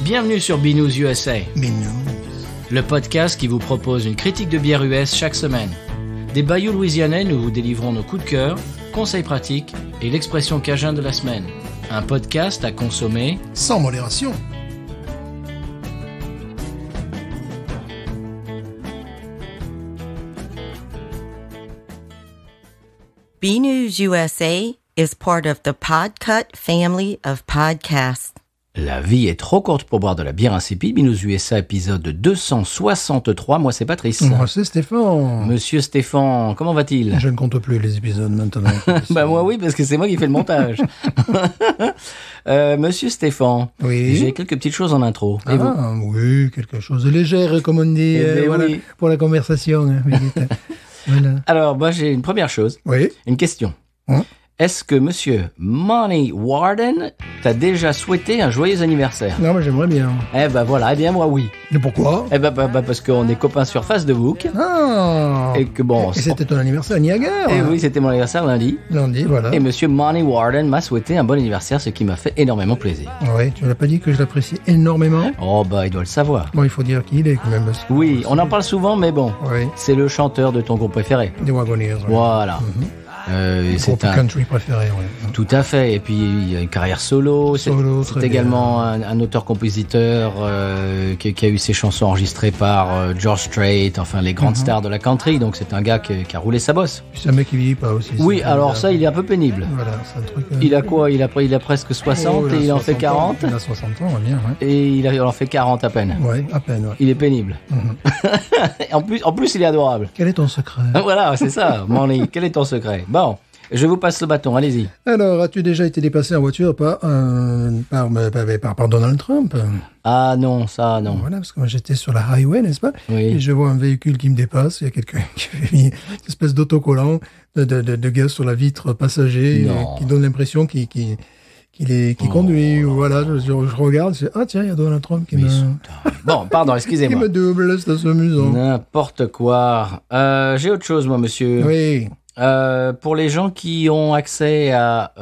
Bienvenue sur Binous USA, Binous. le podcast qui vous propose une critique de bière US chaque semaine. Des bayous louisianais, nous vous délivrons nos coups de cœur, conseils pratiques et l'expression cajun de la semaine. Un podcast à consommer Sans modération. BNews USA is part of the Podcut family of podcasts. La vie est trop courte pour boire de la bière insipide. Binous USA, épisode 263. Moi, c'est Patrice. Moi, c'est Stéphane. Monsieur Stéphane, comment va-t-il? Je ne compte plus les épisodes maintenant. Bah moi oui, parce que c'est moi qui fais le montage. Monsieur Stéphane, Oui. j'ai quelques petites choses en intro. Et vous? Oui, quelque chose de léger, comme on dit, Eh ben voilà, oui. pour la conversation. Hein, voilà. Alors, moi, j'ai une première chose, Oui. une question. Hein? Est-ce que Monsieur Money Warden t'a déjà souhaité un joyeux anniversaire? Non, mais j'aimerais bien. Eh ben voilà, eh bien moi oui. Mais pourquoi? Eh ben parce qu'on est copains sur Facebook Ah. et que bon. Et c'était ton anniversaire à Niagara. Eh oui, c'était mon anniversaire lundi. Lundi, voilà. Et Monsieur Money Warden m'a souhaité un bon anniversaire, ce qui m'a fait énormément plaisir. Oui, tu m'as pas dit que je l'apprécie énormément. Oh bah il doit le savoir. Bon, il faut dire qui il est quand même. Parce que- Oui, on en parle souvent, mais bon, Oui. c'est le chanteur de ton groupe préféré. Des Wagoneers. Oui. Voilà. C'est Groupe un. country préféré, oui. Tout à fait. Et puis il a une carrière solo. Solo, C'est très également un auteur-compositeur qui a eu ses chansons enregistrées par George Strait, enfin les grandes stars de la country. Donc c'est un gars qui a roulé sa bosse. Puis c'est un mec qui vieillit pas aussi. Oui, c'est alors un- ça, il est un peu pénible. Voilà, c'est un truc. Il a quoi? Il a presque 60 Oh, et il en fait 60 ans. 40. Il a 60 ans, bien, ouais. Et il en fait 40 à peine. Ouais, à peine, ouais. Il est pénible. Et en plus, il est adorable. Quel est ton secret? Voilà, c'est ça. Money, quel est ton secret? Bon, je vous passe le bâton. Allez-y. Alors, as-tu déjà été dépassé en voiture par Donald Trump? Ah non, ça non. Voilà, parce que moi j'étais sur la highway, n'est-ce pas? Oui. Et je vois un véhicule qui me dépasse. Il y a quelqu'un qui avait mis une espèce d'autocollant de gaz sur la vitre passager Non. qui donne l'impression qu'il conduit. Voilà, je regarde, je dis, ah tiens, il y a Donald Trump qui Mais me, ils sont tarés. Bon, pardon, qui excusez-moi. me double, c'est assez amusant. N'importe quoi. J'ai autre chose, moi, monsieur. Oui. Pour les gens qui ont accès à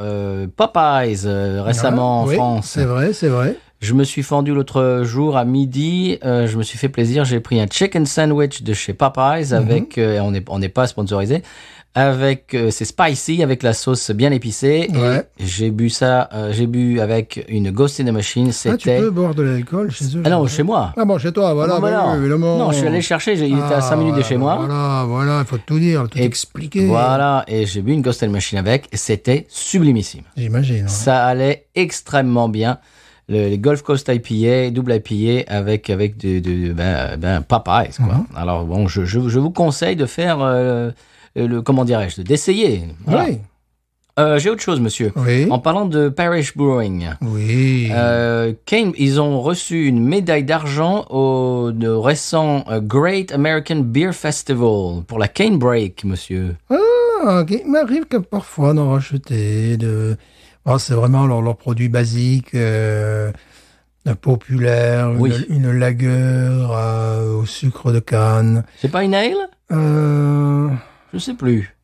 Popeyes récemment en Oui, France, c'est vrai, c'est vrai. je me suis fendu l'autre jour à midi. Je me suis fait plaisir. J'ai pris un chicken sandwich de chez Popeyes avec. On n'est pas sponsorisé. Avec c'est spicy avec la sauce bien épicée. Ouais. Et j'ai bu ça. J'ai bu avec une Ghost in the Machine. Ah, tu C'était. peux boire de l'alcool chez eux? Ah non, chez moi. Ah bon, chez toi, voilà. Ah, bah bah non. oui, évidemment. Non, je suis allé le chercher. Il était à 5 minutes de chez moi. Voilà, il faut tout dire, tout Et expliquer. Voilà, et j'ai bu une Ghost in the Machine avec, et c'était sublimissime. J'imagine. Ouais. Ça allait extrêmement bien. Les Gulf Coast IPA, double IPA avec Popeyes, quoi. Alors bon, je vous conseille de faire comment dirais-je, d'essayer. Voilà. Oui. J'ai autre chose, monsieur. Oui. En parlant de Parish Brewing. Oui. Kane, ils ont reçu une médaille d'argent au récent Great American Beer Festival pour la Cane Break, monsieur. Ah, ok. Il m'arrive que parfois d'en racheter c'est vraiment leur produit basique, populaire, Oui. une lagueur au sucre de canne. C'est pas une ale? Je sais plus.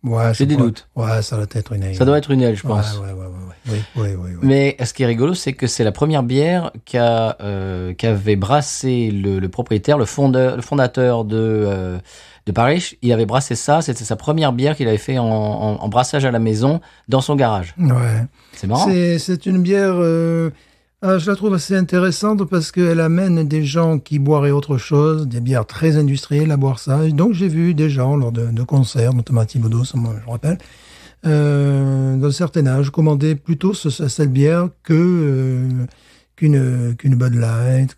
Ouais, J'ai des doutes. Ouais, ça doit être une ale. Ça doit être une ale, je pense. Oui. Mais ce qui est rigolo, c'est que c'est la première bière qu'avait brassé le propriétaire, le fondateur de Parish. Il avait brassé ça. C'était sa première bière qu'il avait fait en brassage à la maison dans son garage. Ouais. C'est marrant. C'est une bière, je la trouve assez intéressante parce qu'elle amène des gens qui boiraient autre chose, des bières très industrielles à boire ça. Et donc j'ai vu des gens lors de concerts, notamment à Thibaudot, ça, moi, je me rappelle, d'un certain âge, commander plutôt cette bière qu'une Bud Light.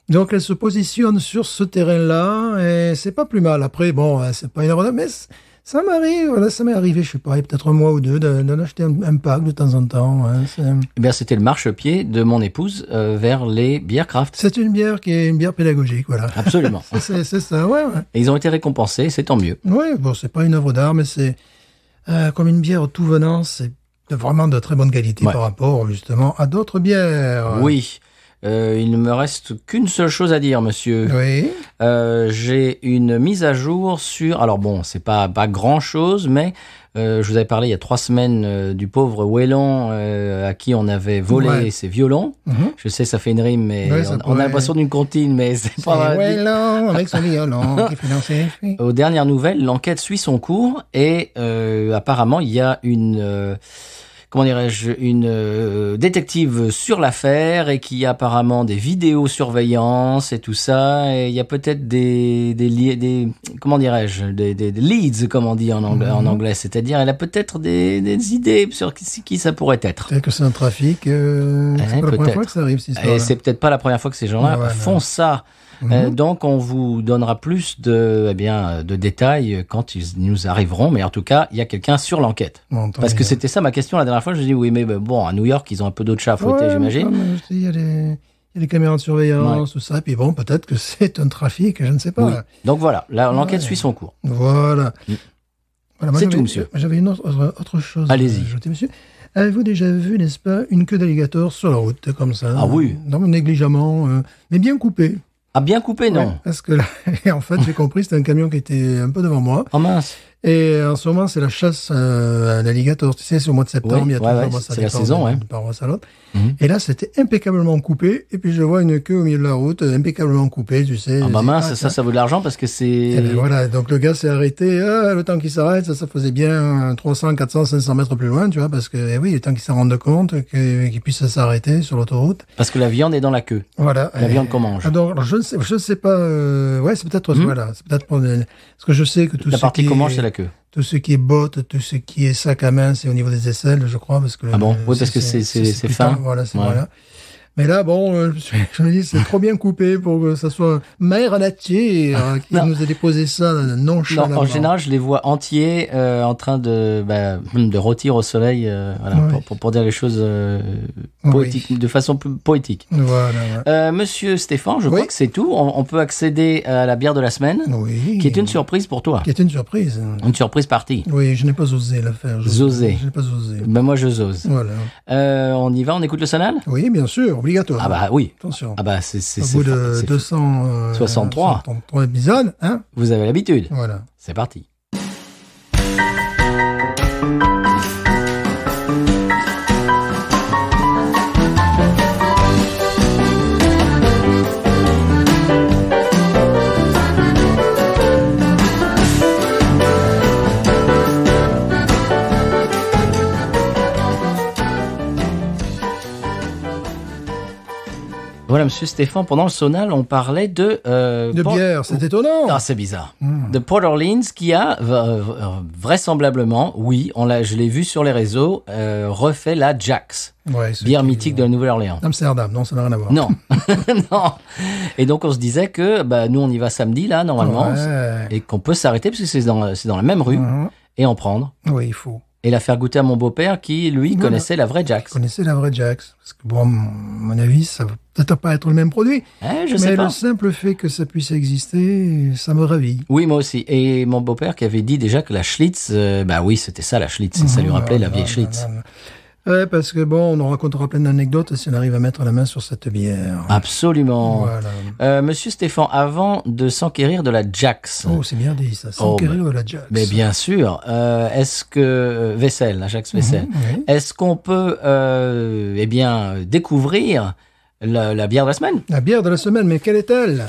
Donc elle se positionne sur ce terrain-là et c'est pas plus mal. Après, bon, c'est pas inabordable, mais ça m'arrive, voilà, ça m'est arrivé, je sais pas, il y a peut-être un mois ou deux, d'en acheter un pack de temps en temps. Hein, Eh bien, c'était le marchepied de mon épouse vers les bières craft. c'est une bière qui est une bière pédagogique, voilà. Absolument. C'est ça, ouais. Et ils ont été récompensés, c'est tant mieux. Ouais, bon, c'est pas une œuvre d'art, mais c'est comme une bière tout venant, c'est vraiment de très bonne qualité Ouais. par rapport, justement, à d'autres bières. Oui. il ne me reste qu'une seule chose à dire, monsieur. Oui. J'ai une mise à jour sur... Alors bon, c'est pas grand-chose, mais je vous avais parlé il y a 3 semaines du pauvre Whelan à qui on avait volé ses violons. Je sais, ça fait une rime, mais Ouais, on a l'impression d'une comptine, mais c'est pas... Whelan avec son violon qui finance les filles. Aux dernières nouvelles, l'enquête suit son cours et apparemment, il y a une... comment dirais-je, une détective sur l'affaire et qui a apparemment des vidéosurveillance et tout ça. Et il y a peut-être des comment dirais-je, des leads, comme on dit en anglais. C'est-à-dire, elle a peut-être des idées sur qui ça pourrait être. Peut-être que c'est un trafic. C'est pas la première fois que ça arrive, cette histoire. Et c'est peut-être pas la première fois que ces gens-là font ça. Donc, on vous donnera plus de détails quand ils nous arriveront. Mais en tout cas, il y a quelqu'un sur l'enquête. Bon, parce que c'était ça ma question la dernière fois. Je dis oui, mais bon, à New York, ils ont un peu d'autres chats à fouetter, j'imagine. Il y a des caméras de surveillance, tout ça. Et puis bon, peut-être que c'est un trafic, je ne sais pas. Oui. Donc voilà, l'enquête suit son cours. Voilà. Voilà, C'est tout, monsieur. J'avais une autre chose Allez-y. à ajouter, monsieur. Avez-vous déjà vu, n'est-ce pas, une queue d'alligator sur la route, comme ça? Ah oui. Non, négligemment, mais bien coupée. Ah, bien coupé, non? Ouais, parce que là, en fait, j'ai compris, c'était un camion qui était un peu devant moi. Oh mince. Et en ce moment, c'est la chasse à l'alligator. Tu sais, c'est au mois de septembre, il y a toujours c'est la saison, ouais. de paroisse à l'autre. Et là, c'était impeccablement coupé. Et puis, je vois une queue au milieu de la route, impeccablement coupée, tu sais. Ah bah mince, ça vaut de l'argent parce que c'est... Et ben voilà, donc le gars s'est arrêté. Le temps qu'il s'arrête, ça faisait bien 300, 400, 500 mètres plus loin, tu vois, parce que, oui, le temps qu'il s'en rende compte, qu'il puisse s'arrêter sur l'autoroute. Parce que la viande est dans la queue. Voilà. La viande qu'on mange. Alors, je ne sais pas, ouais, c'est peut-être, voilà, c'est peut-être parce que je sais que tout la partie qu'on mange, c'est la queue. Tout ce qui est bottes, tout ce qui est sac à main, c'est au niveau des aisselles, je crois, parce que... Ah bon? Oui, parce que c'est fin. Voilà, voilà. Mais là, bon, je me dis, c'est trop bien coupé pour que ça soit Mère Nature qui nous a déposé ça nonchalamment. Non, en général, je les vois entiers en train de rôtir au soleil, voilà, pour dire les choses poétiques, de façon plus poétique. Voilà. Monsieur Stéphane, je crois que c'est tout. On peut accéder à la bière de la semaine, qui est une surprise pour toi. Qui est une surprise. Une surprise partie. Oui, je n'ai pas osé la faire. Je n'ai pas osé. Ben moi, je ose. Voilà. On y va, on écoute le sonal? Oui, bien sûr, obligatoire. Ah bah oui. Attention. Ah bah c'est au bout de 263 épisodes, hein. Vous avez l'habitude. Voilà. C'est parti. Voilà, monsieur Stéphane, pendant le sonal, on parlait de bière, c'est étonnant. Ah, c'est bizarre. De Port Orleans qui a vraisemblablement, oui, je l'ai vu sur les réseaux, refait la Jack's. Ouais, bière mythique de la Nouvelle-Orléans. Amsterdam, non, ça n'a rien à voir. Non, non. Et donc on se disait que nous on y va samedi là normalement, et qu'on peut s'arrêter parce que c'est dans la même rue et en prendre. Oui, il faut. Et la faire goûter à mon beau-père qui, lui, connaissait la vraie Jack's. Connaissait la vraie Jack's. Parce que, bon, à mon avis, ça va peut-être pas être le même produit. Je sais pas. Mais le simple fait que ça puisse exister, ça me ravit. Oui, moi aussi. Et mon beau-père qui avait dit déjà que la Schlitz, oui, c'était ça, la Schlitz. Ça lui rappelait la vieille Schlitz. Ouais, parce que bon, on en racontera plein d'anecdotes si on arrive à mettre la main sur cette bière. Absolument. Voilà. Monsieur Stéphane, avant de s'enquérir de la Jack's. Oh, c'est bien dit ça, s'enquérir de la Jack's. Mais bien sûr. Est-ce que la Jack's Vaisselle, oui. Est-ce qu'on peut, découvrir la bière de la semaine? La bière de la semaine, mais quelle est-elle?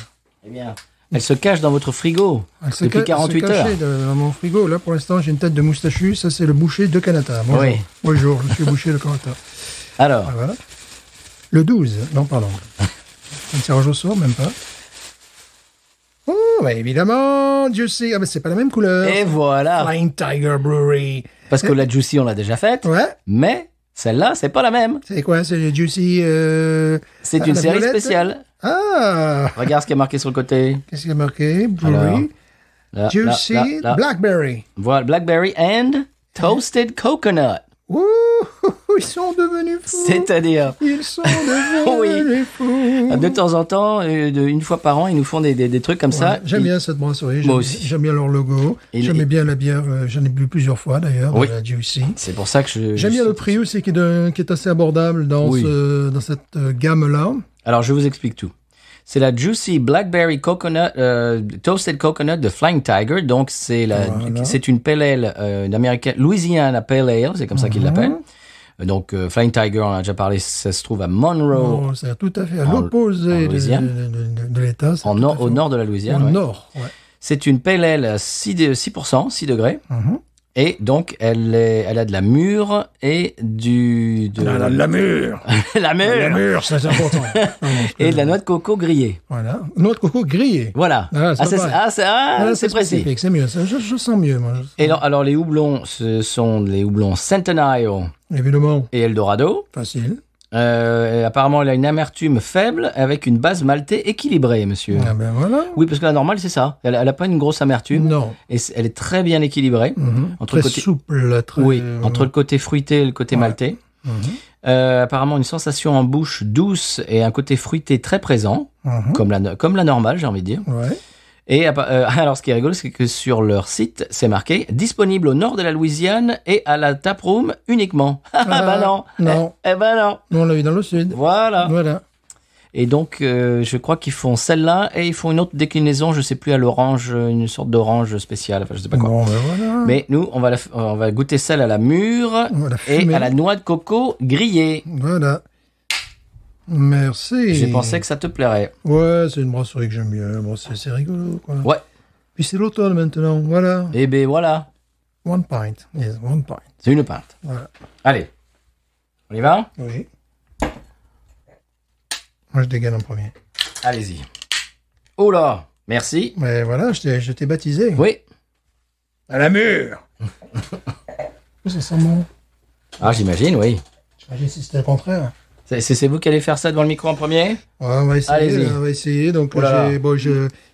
Eh bien, elle se cache dans votre frigo depuis 48 heures. Elle se cache dans mon frigo. Là, pour l'instant, j'ai une tête de moustachu. Ça, c'est le boucher de Canada. Bonjour. Oui. Bonjour, je suis le boucher de Canada. Alors. Voilà. Le 12. Non, pardon. Un tirage au sort, même pas. Oh, bah, évidemment, Juicy. Ah, mais c'est pas la même couleur. Et voilà. Flying Tiger Brewery. Parce que la Juicy, on l'a déjà faite. Ouais. Mais celle-là, c'est pas la même. C'est quoi? C'est le Juicy... c'est une série spéciale. Ah! Regarde ce qui est marqué sur le côté. Qu'est-ce qui est marqué? Brewery. Juicy Blackberry. Voilà, Blackberry and Toasted Coconut. Ouh, ils sont devenus fous. C'est-à-dire. Ils sont devenus fous. De temps en temps, une fois par an, ils nous font des trucs comme ça. J'aime bien cette brasserie. Moi aussi. J'aime bien leur logo. J'aime bien la bière. J'en ai bu plusieurs fois d'ailleurs. Oui. La Juicy. C'est pour ça que j'aime bien le prix aussi qui est assez abordable dans cette gamme-là. Alors, je vous explique tout. C'est la Juicy Blackberry Coconut, Toasted Coconut de Flying Tiger. Donc, c'est une pale ale d'américaine, Louisiana Pale Ale, c'est comme ça qu'ils l'appellent. Donc, Flying Tiger, on en a déjà parlé, ça se trouve à Monroe. Oh, c'est tout à fait à l'opposé de l'État. Au nord de la Louisiane. Au nord, ouais. C'est une pale ale à 6%, 6 degrés. Et donc, elle a de la mûre et la mûre. La mûre. La mûre, c'est important. Et de la noix de coco grillée. Voilà. Noix de coco grillée. Voilà. C'est précis. C'est mieux. Je sens mieux, moi. Et alors, les houblons, ce sont les houblons Centenario. Évidemment. Et Eldorado. Facile. Apparemment, elle a une amertume faible avec une base maltée équilibrée, monsieur. Ah ben voilà. Oui, parce que la normale, c'est ça. Elle a pas une grosse amertume. Non. Et elle est très bien équilibrée. Entre très souple. Très... Oui, entre le côté fruité et le côté maltais. Apparemment, une sensation en bouche douce et un côté fruité très présent, comme la normale, j'ai envie de dire. Ouais. Et alors, ce qui est rigolo, c'est que sur leur site, c'est marqué « Disponible au nord de la Louisiane et à la taproom uniquement ». Bah non. Non. Eh ben non. Nous, on l'a eu dans le sud. Voilà. Et donc, je crois qu'ils font celle-là et ils font une autre déclinaison, je sais plus, à l'orange, une sorte d'orange spéciale, enfin, je sais pas quoi. Bon, ben voilà. Mais nous, on va goûter celle à la mûre et à la noix de coco grillée. Voilà. Merci. J'ai pensé que ça te plairait. Ouais, c'est une brasserie que j'aime bien. Bon, c'est rigolo, quoi. Ouais. Puis c'est l'automne maintenant, voilà. Eh ben voilà. One pint. Yes, one pint. C'est une pinte. Voilà. Allez. On y va? Oui. Moi, je dégaine en premier. Allez-y. Oh là, merci. Mais voilà, je t'ai baptisé. Oui. À la mûre. Ça sent bon. Ah, j'imagine, oui. J'imagine si c'était le contraire. C'est vous qui allez faire ça devant le micro en premier? Ouais, on va essayer. Allez-y. On va essayer. Donc, Voilà.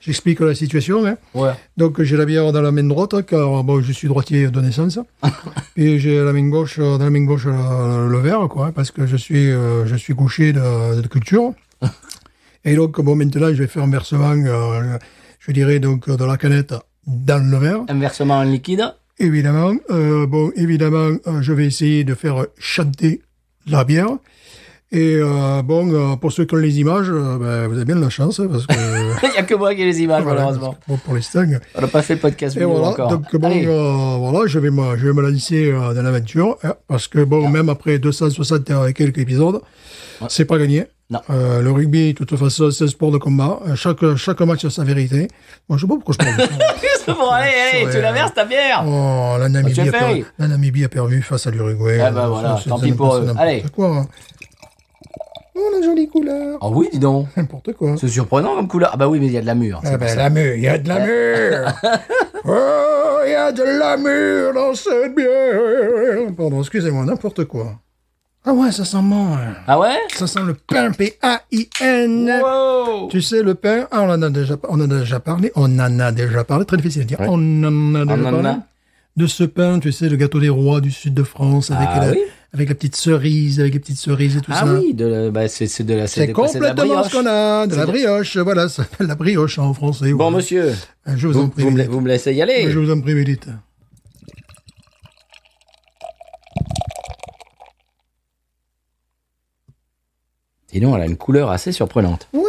j'explique la situation. Hein. Ouais. Donc, j'ai la bière dans la main droite, car bon, je suis droitier de naissance. Et j'ai la main gauche, dans la main gauche, le verre, quoi, parce que je suis gaucher de culture. Et donc, bon, maintenant, je vais faire un versement, je dirais, donc, de la canette dans le verre. Un versement en liquide? Évidemment. Je vais essayer de faire chanter la bière. Et pour ceux qui ont les images, vous avez bien de la chance, parce que... Il n'y a que moi qui ai les images, voilà, malheureusement. Bon, pour l'instant... On n'a pas fait le podcast Et vidéo voilà, encore. donc voilà, je vais me lancer dans l'aventure, hein, parce que même après 260 et quelques épisodes, c'est pas gagné. Non. Le rugby, de toute façon, c'est un sport de combat. Chaque match a sa vérité. Moi, je sais pas pourquoi je parle de ça. Bon, allez, tu la verses ta bière. Oh, la Namibie a perdu face à l'Uruguay. Ah bah voilà, tant pis pour eux. Allez. Quoi, hein. Oh, la jolie couleur. Ah oui, dis donc. N'importe quoi. C'est surprenant comme couleur. Ah bah oui, mais il y a de la mûre. Ah ben, la mûre, il y a de la mûre. Oh, il y a de la mûre dans cette bière. Pardon, excusez-moi, n'importe quoi. Ah ouais, ça sent bon. Hein. Ah ouais? Ça sent le pain, P-A-I-N. Wow. Tu sais, le pain, on en a déjà parlé, très difficile à dire. Ouais. On en a déjà parlé. De ce pain, tu sais, le gâteau des rois du sud de France, avec la petite cerise, avec les petites cerises et tout ça. Ah oui, c'est complètement ce qu'on a, de la brioche, voilà, ça s'appelle la brioche en français. Bon, monsieur, je vous en prie, vous me laissez y aller. Je vous en prie, Médite. Dis donc, elle a une couleur assez surprenante. Ouais,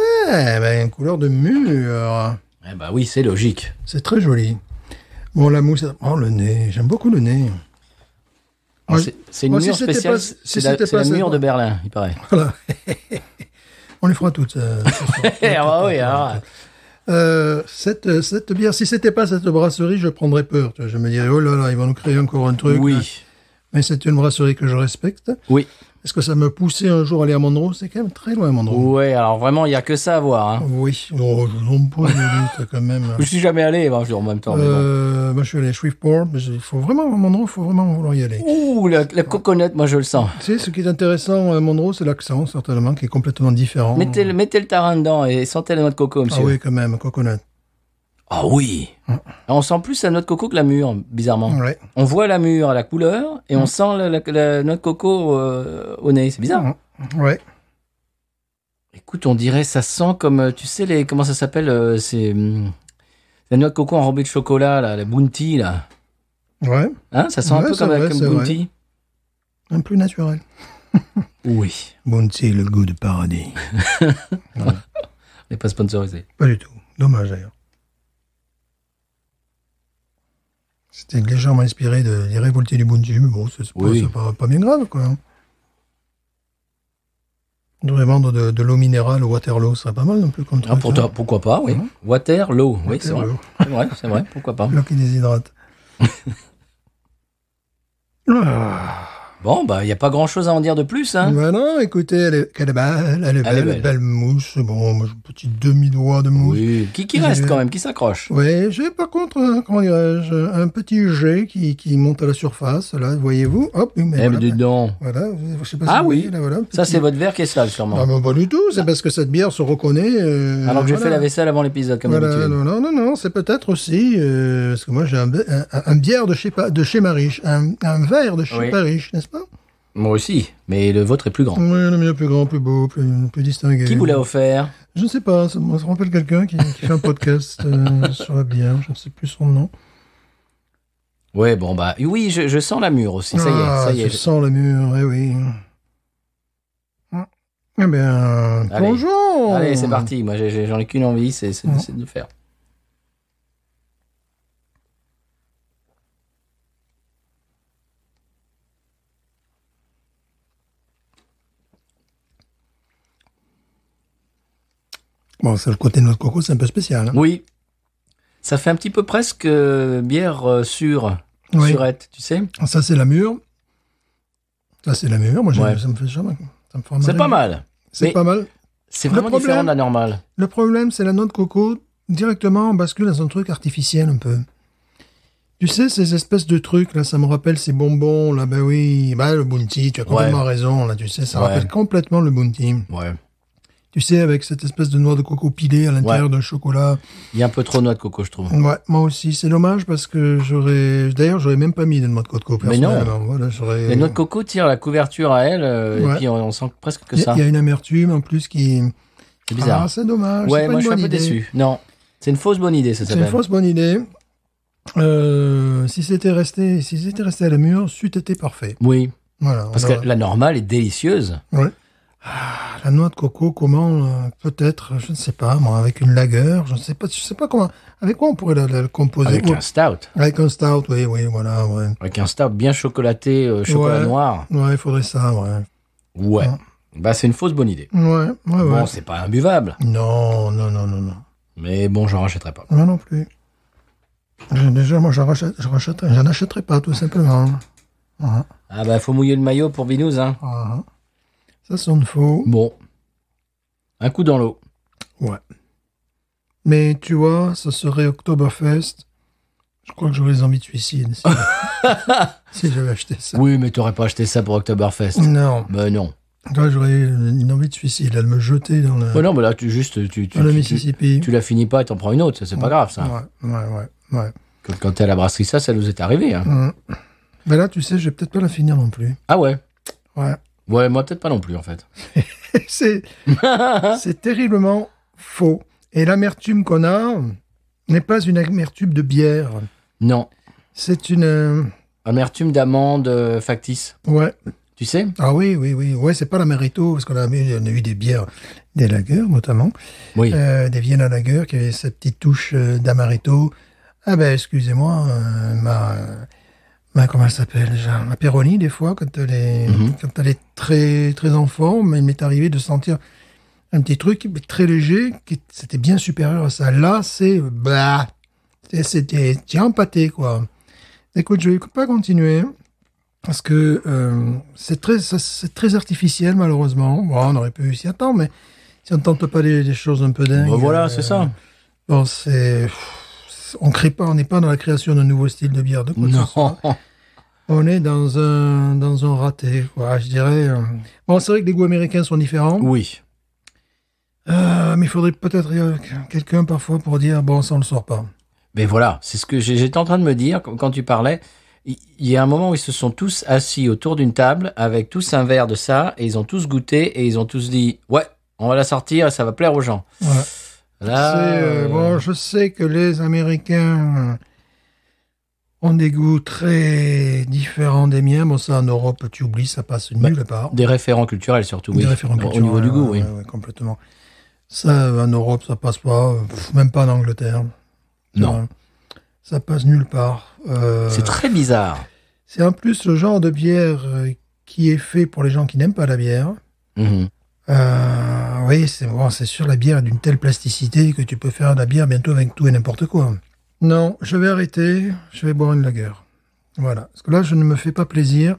ben, une couleur de mûre. Eh ben oui, c'est logique. C'est très joli. Bon, la mousse, oh, le nez, j'aime beaucoup le nez. C'est une mûre spéciale, c'est la mûre de Berlin, il paraît. Voilà. On les fera toutes. Ah oui, alors... cette bière, si c'était pas cette brasserie, je prendrais peur. Je me dirais, oh là là, ils vont nous créer encore un truc. Oui. Là. Mais c'est une brasserie que je respecte. Oui. Est-ce que ça me poussait un jour à aller à Monroe? C'est quand même très loin, Monroe. Ouais, alors vraiment, il n'y a que ça à voir. Hein. Oui. Oh, je vous en prie, quand même. Je suis jamais allé, en même temps. Moi, je suis allé à Shreveport. Mais il faut vraiment, à Monroe, il faut vraiment vouloir y aller. Ouh, la coconut, moi, je le sens. Tu sais, ce qui est intéressant à Monroe, c'est l'accent, certainement, qui est complètement différent. Mettez le tarin dedans et sentez la noix de coco, monsieur. Ah oui, quand même, coconut. Ah oui. On sent plus la noix de coco que la mûre, bizarrement. Ouais. On voit la mûre à la couleur et on sent la noix de coco au nez. C'est bizarre. Ouais. Écoute, on dirait, ça sent comme, tu sais, comment ça s'appelle, c'est la noix de coco enrobée de chocolat, là, la Bounty, là. Ouais. Hein, ça sent un peu comme Bounty. Un peu naturel. Oui. Bounty, le goût de paradis. On n'est pas sponsorisé. Pas du tout. Dommage d'ailleurs. C'était légèrement inspiré des révoltés du Bounty, mais bon, c'est pas bien grave, quoi. On devrait vendre de l'eau minérale au Waterloo, ce serait pas mal non plus comme truc. Pour toi, pourquoi pas, oui. Waterloo, oui, c'est vrai. C'est vrai, pourquoi pas. L'eau qui déshydrate. Bon, bah, il n'y a pas grand-chose à en dire de plus, hein. Ben non, écoutez, elle est belle, belle mousse. Bon, moi, j'ai un petit demi-doigt de mousse. Oui, qui reste quand même, qui s'accroche. Oui, j'ai par contre, comment dirais-je, un petit jet qui monte à la surface, là, voyez-vous. Hop, mais dis donc. Voilà, je sais pas si ah vous oui, voyez, là, voilà, ça c'est votre verre qui est sale, sûrement. Non, mais pas du tout, c'est parce que cette bière se reconnaît. Alors que j'ai fait la vaisselle avant l'épisode, comme d'habitude. Non, c'est peut-être aussi, parce que moi j'ai un bière de chez Mariche, un verre de chez Mariche, n'est-ce pas? Moi aussi, mais le vôtre est plus grand. Oui, le mien est plus grand, plus beau, plus distingué. Qui vous l'a offert? Je ne sais pas, ça me rappelle quelqu'un qui fait un podcast sur la bière, je ne sais plus son nom. Ouais, bon, bah, oui, je sens la mûre aussi, ça y est. Je sens la mûre, oui. Eh bien, bonjour! Allez, c'est parti, moi j'en ai qu'une envie, c'est de le faire. Bon, c'est le côté noix de coco, c'est un peu spécial. Hein. Oui. Ça fait un petit peu presque bière surette, tu sais. Ça, c'est la mûre. Ça, c'est la mûre. Moi, ça me fait jamais. C'est pas mal. C'est pas mal. C'est vraiment différent de la normale. Le problème, c'est la noix de coco. Directement, on bascule dans un truc artificiel un peu. Tu sais, ces espèces de trucs, là, ça me rappelle ces bonbons, là, ben oui. Ben, le Bounty, tu as complètement raison, là, tu sais, ça rappelle complètement le Bounty. Ouais. Tu sais, avec cette espèce de noix de coco pilée à l'intérieur d'un chocolat. Il y a un peu trop de noix de coco, je trouve. Ouais, moi aussi. C'est dommage parce que j'aurais même pas mis de noix de coco. Mais non. Voilà, les noix de coco tirent la couverture à elle, et puis on sent presque que ça. Il y a une amertume en plus qui... C'est bizarre. Ah, c'est dommage. Ouais, moi je suis un peu déçu. Non, c'est une fausse bonne idée, ça s'appelle. C'est une fausse bonne idée. Si c'était resté à la mûre, c'eût été parfait. Oui. Voilà. Parce que la normale est délicieuse. Ouais. La noix de coco, comment peut-être, je ne sais pas, moi, avec une lager, je ne sais pas comment, avec quoi on pourrait la composer. Avec un stout. Avec un stout, oui, voilà, ouais. Avec un stout bien chocolaté, chocolat noir. Ouais, il faudrait ça, ouais. Ouais. Bah, c'est une fausse bonne idie. Ouais. Bon, c'est pas imbuvable. Non. Mais bon, j'en rachèterai pas. Moi non plus. Déjà, moi, j'en achèterai pas, tout simplement. Ah bah, faut mouiller le maillot pour Binous, hein. Ça sonne faux. Bon. Un coup dans l'eau. Ouais. Mais tu vois, ça serait Oktoberfest. Je crois que j'aurais les envies de suicide si j'avais acheté ça. Oui, mais t'aurais pas acheté ça pour Oktoberfest. Non. Ben non. Toi, j'aurais une envie de suicide, elle me jeter dans le... Ouais, non, mais là, tu le Mississippi. Tu la finis pas et t'en prends une autre, ça, c'est pas grave, ça. Ouais. Quand t'es à la brasserie, ça nous est arrivé, hein. Ben là, tu sais, je vais peut-être pas la finir non plus. Ah ouais? Ouais. Ouais, moi, peut-être pas non plus, en fait. c'est terriblement faux. Et l'amertume qu'on a n'est pas une amertume de bière. Non. C'est une... amertume d'amande factice. Ouais. Tu sais? Ah oui. Ouais, c'est pas l'amaretto, parce qu'on a eu des bières, des lagers notamment. Oui. Des Vienna Lager qui avaient cette petite touche d'amaretto. Ah ben, excusez-moi, comment elle s'appelle déjà? Ma Peroni, des fois, quand elle est très, très en forme, il m'est arrivé de sentir un petit truc très léger, c'était bien supérieur à ça. Là, c'était empâté, quoi. Écoute, je vais pas continuer, parce que c'est très artificiel, malheureusement. Bon, on aurait pu s'y attendre, mais si on ne tente pas des choses un peu dingues... Bon, voilà, c'est ça. Bon, on crée pas, on n'est pas dans la création d'un nouveau style de bière de quoi que ce soit. On est dans un raté, quoi, je dirais. Bon, c'est vrai que les goûts américains sont différents. Oui. Mais il faudrait peut-être quelqu'un parfois pour dire, bon, ça on le sort pas. Mais voilà, c'est ce que j'étais en train de me dire quand tu parlais. Il y a un moment où ils se sont tous assis autour d'une table avec tous un verre de ça et ils ont tous goûté et ils ont tous dit, ouais, on va la sortir et ça va plaire aux gens. Ouais. Là, bon, je sais que les Américains ont des goûts très différents des miens. Bon, ça, en Europe, tu oublies, ça passe nulle part. Des référents culturels surtout, oui. Des référents culturels, Au niveau du goût, oui. ouais, complètement. Ça, en Europe, ça passe pas. Même pas en Angleterre. Non. Ça passe nulle part. C'est très bizarre. C'est en plus le genre de bière qui est fait pour les gens qui n'aiment pas la bière. Mhm. Oui, c'est sûr, la bière est d'une telle plasticité que tu peux faire de la bière bientôt avec tout et n'importe quoi. Non, je vais arrêter, je vais boire une lager. Voilà, parce que là, je ne me fais pas plaisir.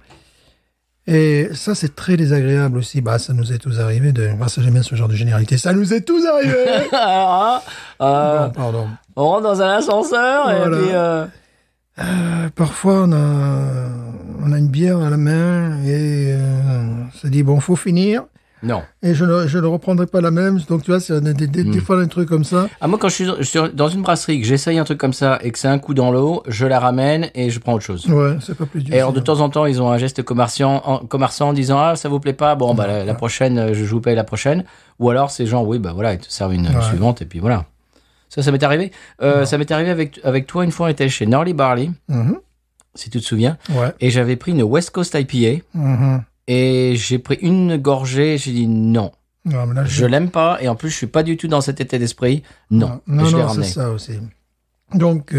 Et ça, c'est très désagréable aussi. Bah, ça nous est tous arrivé ça, j'aime bien ce genre de généralité. Ça nous est tous arrivé! Alors, Bon, pardon. on rentre dans un ascenseur Voilà. et puis... Parfois, on a une bière à la main et on se dit, bon, faut finir. Non. Et je ne reprendrai pas la même. Donc, tu vois, c'est des fois un truc comme ça. Ah, moi, quand je suis dans une brasserie, que j'essaye un truc comme ça et que c'est un coup dans l'eau, je la ramène et je prends autre chose. Ouais, c'est pas plus dur. Et alors, de temps en temps, ils ont un geste commerçant en disant, ah, ça vous plaît pas? Bon, bah, la prochaine, je vous paye la prochaine. Ou alors, c'est genre, oui, bah, voilà, ils te servent une suivante et puis voilà. Ça m'est arrivé. Ça m'est arrivé avec toi une fois, on était chez Gnarly Barley, si tu te souviens. Ouais. Et j'avais pris une West Coast IPA. Et j'ai pris une gorgée et j'ai dit non. Non, mais là, Je l'aime pas et en plus je suis pas du tout dans cet état d'esprit. Non, non, je l'ai non, ramené. c'est ça aussi. Donc,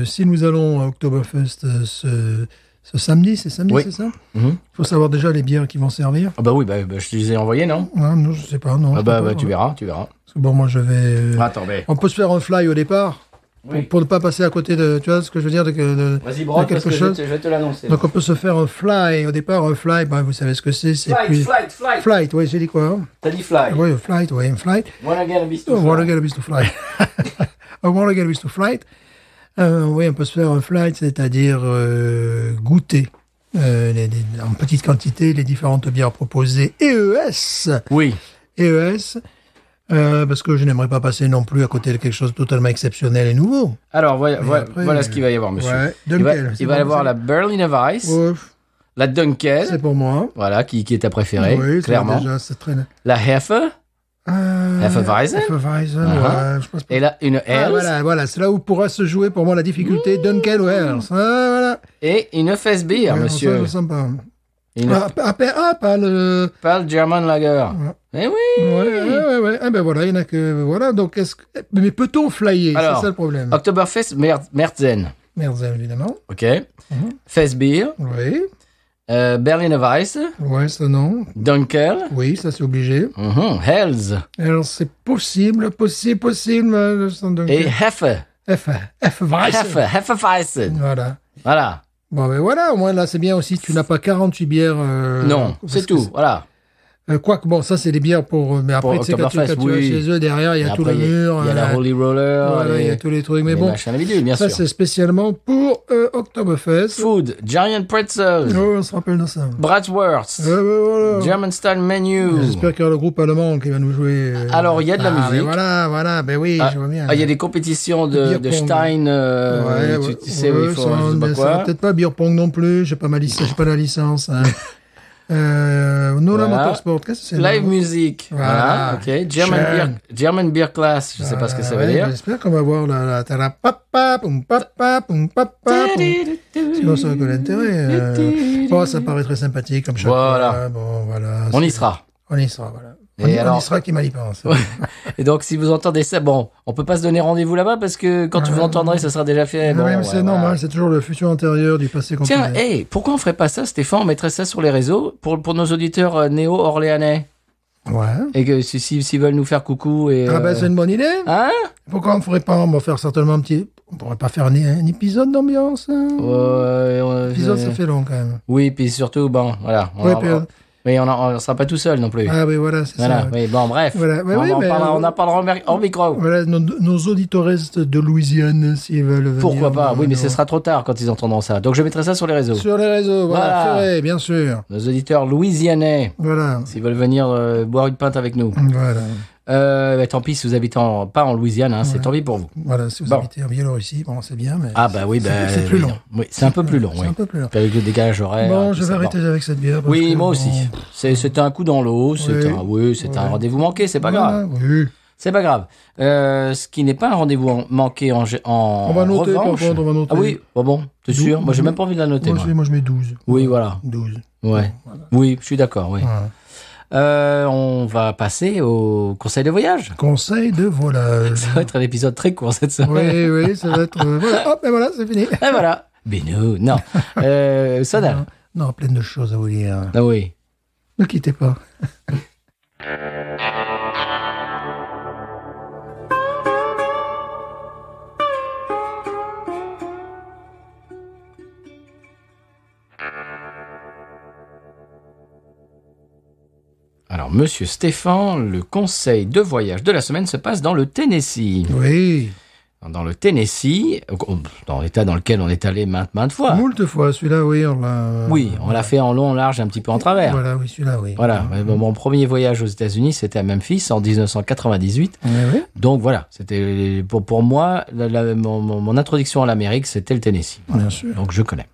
si nous allons à Oktoberfest ce samedi, c'est samedi, Oui. c'est ça? Mhm. Il faut savoir déjà les bières qui vont servir. Ah bah oui, bah, je te les ai envoyés, non? Non, je sais pas, non. Ah je bah, sais pas, tu ouais. verras. Parce que bon, moi, je vais... Attends, mais... On peut se faire un fly au départ, Oui. pour ne pas passer à côté de... Tu vois ce que je veux dire? Vas-y, brosse, quelque parce que chose. je vais te l'annoncer. Donc, on peut se faire un fly au départ. Un fly, bah, vous savez ce que c'est. Flight. Flight, oui, j'ai dit quoi? Hein? T'as dit fly. Oui, un flight. Wanna get a beast I to want to fly. get a beast to fly. I want to get a beast to flight. Oui, on peut se faire un flight, c'est-à-dire goûter en petite quantité les différentes bières proposées EES. Oui. EES. Parce que je n'aimerais pas passer non plus à côté de quelque chose de totalement exceptionnel et nouveau. Alors, voilà, après, voilà ce qu'il va y avoir, monsieur. Ouais. Il va Dunkel, c'est y bon, avoir c'est- la Berliner Weiss, Ouf, la Dunkel, c'est pour moi. voilà, qui est ta préférée, Oui, ça, clairement. déjà, c'est très... La Heffer, Hefeweizen. Hefeweizen, Uh-huh. ouais, je pense pas. et là, une Ah, Hells, voilà, c'est là où pourra se jouer pour moi la difficulté. Dunkel ou Hells. Ah, voilà. et une Festbier, Ouais, monsieur. ça, je sens pas. Une Pas le... Pale German Lager. Eh oui. Ouais. Ah ben voilà, il y en a que... Voilà, donc est-ce que... Mais peut-on flyer? Alors, C'est ça le problème. Oktoberfest Merzen. Merde, évidemment. OK. Festbier, Oui. Berliner Weiss, Ouais, ça non. Dunkel, Oui, ça c'est obligé. Hells Alors c'est possible. Je sens donc... et Heffe. Hefeweizen. Hefeweizen. Voilà. Voilà. Bon, ben voilà, au moins là c'est bien aussi, tu n'as pas 48 bières. Non, parce c'est que tout. Voilà. Quoique, bon, ça c'est des bières pour. Mais après, tu sais, quand tu vas Oktoberfest, chez eux, derrière, il y a Et tout après, le mur. il y a la Holy Roller. Voilà, il y a les- tous les trucs. Mais les bon, machins bidules, bien ça sûr. c'est spécialement pour Oktoberfest. Food, Giant Pretzels, Oh, on se rappelle de ça. Bratwurst, Voilà. German Style Menu. J'espère qu'il y aura le groupe allemand qui va nous jouer. Alors, il y a de la musique. Mais voilà, ben oui, je vois bien. Il y a des compétitions de Beer pong. Stein, tu sais où il faut, je sais pas ça quoi. va peut-être pas beer pong non plus, j'ai pas la licence. Hein. Nola Voilà. Motorsport, qu'est-ce que c'est? Live non music. Voilà. Ok. German beer class. Je sais pas ce que ça veut Ouais, dire. J'espère qu'on va voir la papa, poum papa, poum papa, poum. Sinon, ça aurait que l'intérêt. Bon, ça paraît très sympathique comme chaque Voilà. fois. Bon, voilà. On y sera. On y sera, voilà. Et On alors- y sera qui mal y pense. Et donc, si vous entendez ça, bon, on peut pas se donner rendez-vous là-bas parce que quand vous entendrez, ça sera déjà fait. Bon, Ouais, mais ouais, c'est voilà. normal, c'est toujours le futur antérieur du passé qu'on Tiens, connaît. hey, pourquoi on ferait pas ça, Stéphane? On mettrait ça sur les réseaux pour nos auditeurs néo-orléanais. Ouais. Et que s'ils veulent nous faire coucou et. Ah ben c'est une bonne idée. Hein? Pourquoi on ferait pas? On va faire certainement un petit... On pourrait pas faire un épisode d'ambiance. Hein. Ouais, L'épisode, ça fait long quand même. Oui, puis surtout, bon, voilà. Ouais, puis, Mais on sera pas tout seul non plus. Ah oui, voilà, c'est Voilà, ça. oui, bon, bref. Voilà, ouais, oui, mais, on en parlera en micro. Voilà, nos auditeurs de Louisiane, s'ils veulent venir. Pourquoi pas? Oui, mais ce nous- sera trop tard quand ils entendront ça. Donc, je mettrai ça sur les réseaux. Sur les réseaux, voilà, Voilà. ferré, bien sûr. Nos auditeurs louisianais, Voilà, s'ils veulent venir boire une pinte avec nous. voilà. Bah, tant pis si vous habitez pas en Louisiane, hein, c'est tant pis pour vous. Voilà, si vous Bon. habitez en Biélorussie, bon, c'est bien, mais... Ah bah oui, bah, c'est plus long. Oui, c'est un peu plus long, C'est oui. un peu plus long. Avec le décalage horaire. Bon, tout je vais ça, arrêter bon. avec cette bière. parce Oui, que, moi bon, aussi. C'était un coup dans l'eau, Oui. c'est un rendez-vous manqué, c'est pas voilà, grave. Oui. C'est pas grave. Ce qui n'est pas un rendez-vous manqué en On va noter, revanche. par contre, on va noter. Ah oui, bon, t'es sûr? Moi, j'ai même pas envie de la noter. Moi, je mets 12. Oui, voilà. 12. Ouais. Voilà. Oui, je suis d'accord, oui. Voilà. On va passer au conseil de voyage. Conseil de volage. Ça va être un épisode très court cette semaine. Oui, ça va être... voilà, hop, et voilà, c'est fini. Et voilà. Binou, non. Sonal. Non, plein de choses à vous dire. Ah oui. Ne quittez pas. Alors, Monsieur Stéphane, le conseil de voyage de la semaine se passe dans le Tennessee. Oui. Dans le Tennessee, dans l'état dans lequel on est allé maintes fois. Moult fois, celui-là, oui, on l'a... Oui, on l'a fait en long, en large, un petit peu en travers. Voilà, oui, celui-là, oui. Voilà. Mon premier voyage aux États-Unis, c'était à Memphis en 1998. Oui. Donc voilà, c'était pour moi mon introduction à l'Amérique, c'était le Tennessee. Bien sûr. Donc je connais.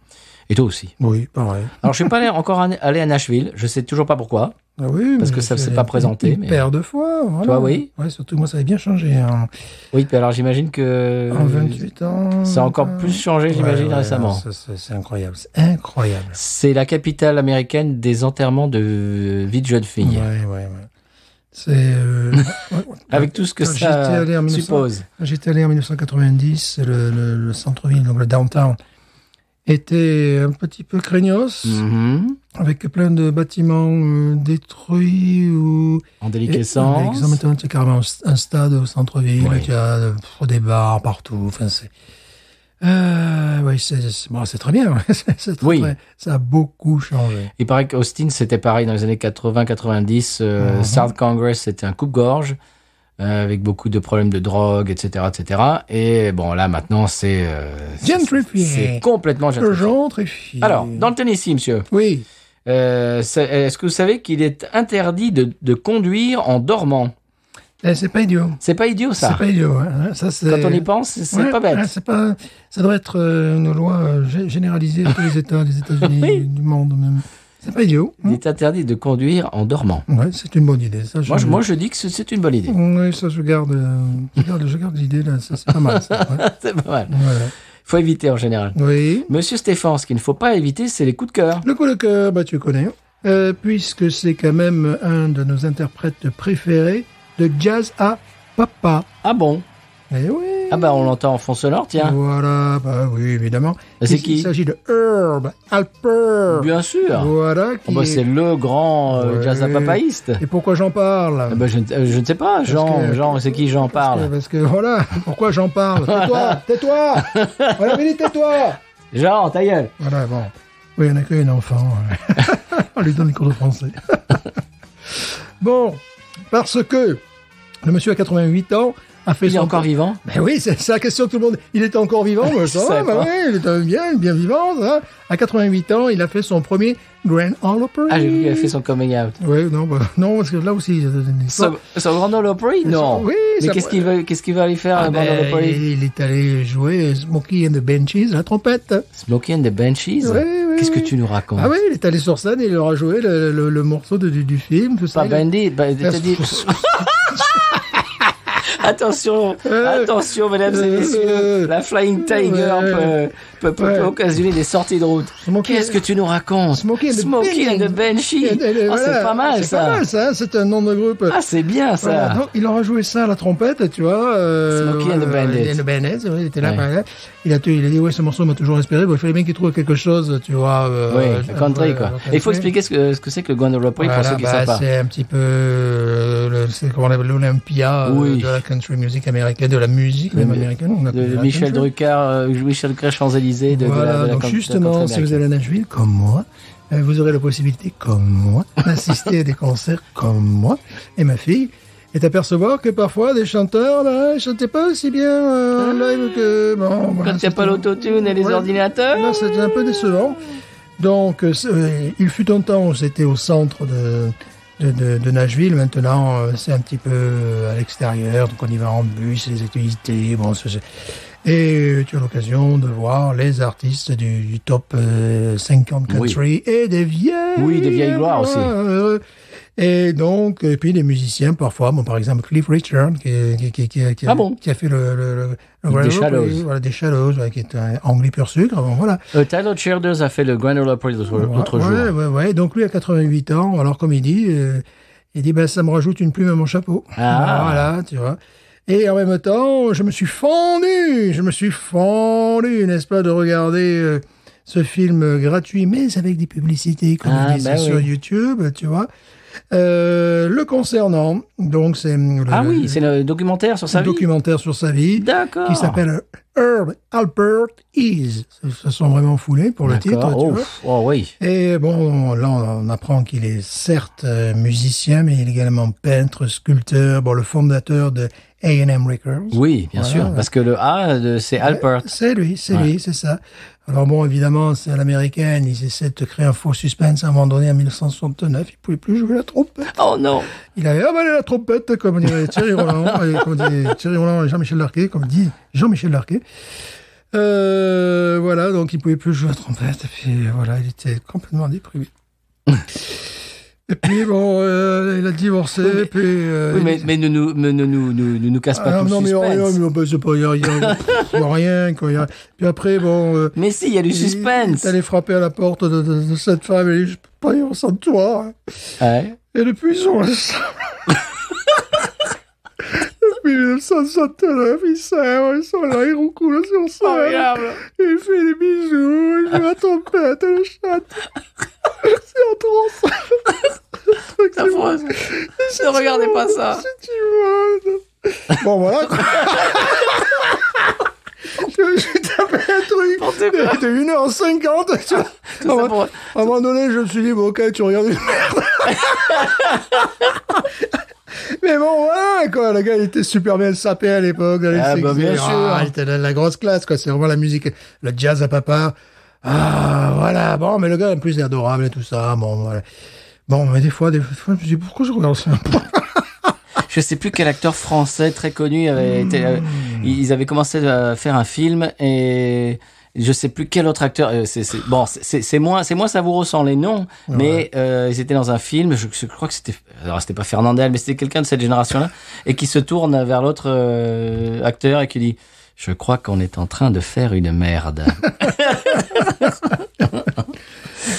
Et toi aussi. Oui, pareil. Alors je suis pas encore allé à Nashville. Je sais toujours pas pourquoi. Ah oui, Parce mais que ça c'est s'est pas présenté, Une mais- paire de fois, voilà. Toi, oui. Ouais, surtout moi, ça avait bien changé. Hein. Oui, puis alors j'imagine que En 28 ans... ça a encore plus changé, j'imagine, récemment. C'est incroyable, c'est incroyable. C'est la capitale américaine des enterrements de vie de jeunes filles. Ouais. C'est... Avec tout ce que Quand j'étais ça allé en 1900 suppose. Quand j'étais allé en 1990, le centre-ville, donc le downtown, était un petit peu craignos, Mhm. avec plein de bâtiments détruits ou... En déliquescence. Exemple, maintenant, tu as carrément un stade au centre-ville, Oui. tu as des bars partout, enfin c'est... oui, c'est très bien, c'est très, Oui. ça a beaucoup changé. Il paraît qu'Austin, c'était pareil dans les années 80-90. South Congress, c'était un coupe-gorge, avec beaucoup de problèmes de drogue, etc., etc. Et bon, là, maintenant, c'est Gentrifié. c'est complètement gentrifié. Gentrifié. Alors, dans le Tennessee, monsieur, Oui. est-ce que vous savez qu'il est interdit de conduire en dormant? C'est pas idiot. C'est pas idiot, ça. C'est pas idiot. Hein. Ça, c'est... Quand on y pense, c'est Ouais, pas bête. ouais, c'est pas... Ça doit être une loi généralisée à tous les États des États-Unis, Oui. du monde même. C'est pas idiot. Il est interdit de conduire en dormant. Ouais, c'est une bonne idée. Ça, Moi, je dis que c'est une bonne idée. Oui, ça, je garde l'idée, là. Ça, c'est pas mal, ça. Ouais. C'est pas mal. Voilà. Faut éviter en général. Oui. Monsieur Stéphane, ce qu'il ne faut pas éviter, c'est les coups de cœur. Le coup de cœur, bah, tu connais. Puisque c'est quand même un de nos interprètes préférés de jazz à papa. Ah bon? Eh oui. Ah bah on l'entend en fond sonore, tiens. Voilà, bah oui, évidemment. C'est Il qui? s'agit de Herb Alpert. Bien sûr. Voilà. Oh bah, c'est le grand Ouais. jazz à papaïste. Et pourquoi j'en parle Ah bah, je ne sais pas, Jean, c'est qui Jean parle? Parce que voilà, pourquoi j'en parle. Tais-toi. Voilà, Billy, tais-toi. Jean, ta gueule. Voilà, bon. Oui, il n'y en a qu'un enfant. On lui donne les cours de français. Bon, parce que le monsieur a 88 ans, a fait Il est son... encore vivant? Ben oui, c'est la question que tout le monde... Il était encore vivant, moi, ça, savais ben pas. oui, il était bien vivant, ça. À 88 ans, il a fait son premier Grand Ole Opry. Ah, j'ai vu qu'il a fait son coming out. Oui, non, parce que là aussi... Son Grand Ole Opry? Non. Oui, Mais ça- qu'est-ce qu'il va aller faire, Ah un Grand ben, Ole Opry? il est allé jouer Smokey and the Benchies à la trompette. Smokey and the Benchies? Oui, Qu'est-ce que oui. tu nous racontes? Ah oui, il est allé sur scène et il aura joué le morceau du film, tout ça. Pas Bandit, t'as dit... Attention, mesdames et messieurs, la Flying Tiger peut Ouais. occasionner des sorties de route. Smokey- Qu'est-ce que tu nous racontes? Smokey and the and the Banshee. Et Oh, c'est voilà, pas mal, c'est ça. pas mal, ça. C'est un nom de groupe. Ah, c'est bien, Voilà, ça. donc, il aura joué ça à la trompette, tu vois. Smokey and the Bandits. The Bandits, oui, il était là. Ouais. voilà. Il a dit, ouais, ce morceau m'a toujours inspiré. Bon, il fallait bien qu'il trouve quelque chose, tu vois. Oui, le country, quoi. Et il faut expliquer ce que c'est que le Grand Ole Opry pour ceux qui ne savent pas. C'est un petit peu, c'est comment on appelle l'Olympia Oui. de la country music américaine, de la musique même américaine. On appelle De la Michel country. Drucker, Michel Champs-Élysées, de Voilà, la donc country justement, si vous américaine. allez à Nashville, comme moi, vous aurez la possibilité, comme moi, d'assister à des concerts comme moi et ma fille, et d'apercevoir que parfois des chanteurs, là, ils chantaient pas aussi bien en live que... Bon, Quand voilà, il n'y a pas c'était- l'autotune et les Ouais. ordinateurs? Là, c'était un peu décevant. Donc, il fut un temps où c'était au centre de Nashville. Maintenant, c'est un petit peu à l'extérieur. Donc, on y va en bus, les activités. Bon, et tu as l'occasion de voir les artistes du top 50 country et des vieilles. Oui, des vieilles gloires aussi. Et donc, et puis les musiciens parfois, bon, par exemple Cliff Richard Ah bon? qui a fait le Des Shallows. voilà, des Shallows, ouais, qui est un anglais pur sucre. Bon, voilà. Tyler Childers a fait le Grand Ole Opry l'autre jour. Ouais. Donc lui a 88 ans. Alors comme il dit, ben ça me rajoute une plume à mon chapeau. Ah. Voilà, tu vois. Et en même temps, je me suis fendu, n'est-ce pas, de regarder ce film gratuit, mais avec des publicités, comme ils disent sur YouTube, tu vois. Le concernant, donc c'est c'est le documentaire sur sa vie. Documentaire sur sa vie, D'accord. qui s'appelle Herb Alpert Is. Ça sent vraiment foulé pour le titre, tu vois. Oh oui. Et bon, là on apprend qu'il est certes musicien, mais il est également peintre, sculpteur, bon, le fondateur de A&M Records. Oui, bien sûr, parce que le A, c'est Alpert. C'est lui, c'est ça. Alors bon, évidemment, c'est à l'américaine, ils essaient de créer un faux suspense à un moment donné, en 1969, il pouvait plus jouer la trompette. Oh non. Il avait avalé la trompette, comme dirait Thierry Roland, Thierry Roland et Jean-Michel Larquet, comme dit Jean-Michel Larquet. Voilà, donc il pouvait plus jouer la trompette, et puis voilà, il était complètement déprimé. Et puis bon, il a divorcé, oui, puis... oui, mais ne nous casse pas tout le suspense. Mais c'est pas, il y a rien, quoi. Puis après, bon... mais si, il y a du suspense. Il est allé frapper à la porte de cette femme, et il dit, je peux pas y sans toi. Ouais. Et depuis, ils sont ensemble. Depuis 1969, ils s'aiment, ils sont là, ils roucoulent sur ça. Il fait des bisous, il joue la trompette, le chat. C'est en transe. Ne regardez pas ça. Si tu veux. Bon, voilà. J'ai tapé un truc de 1h50. Tu vois. À un moment donné, je me suis dit, bon, ok, tu regardes une merde. Mais bon, voilà, quoi. Le gars, il était super bien sapé à l'époque. Bien sûr. Il était de la grosse classe, quoi. C'est vraiment la musique, le jazz à papa. Ah, voilà. Bon, mais le gars, en plus, il est adorable et tout ça. Bon, voilà. Bon, mais des fois, je me dis, pourquoi je regarde ça? Je sais plus quel acteur français très connu avait été, ils avaient commencé à faire un film et je sais plus quel autre acteur. C'est moins savoureux sans les noms, mais ils étaient dans un film. Je crois que c'était pas Fernandel, mais c'était quelqu'un de cette génération-là et qui se tourne vers l'autre acteur et qui dit: je crois qu'on est en train de faire une merde.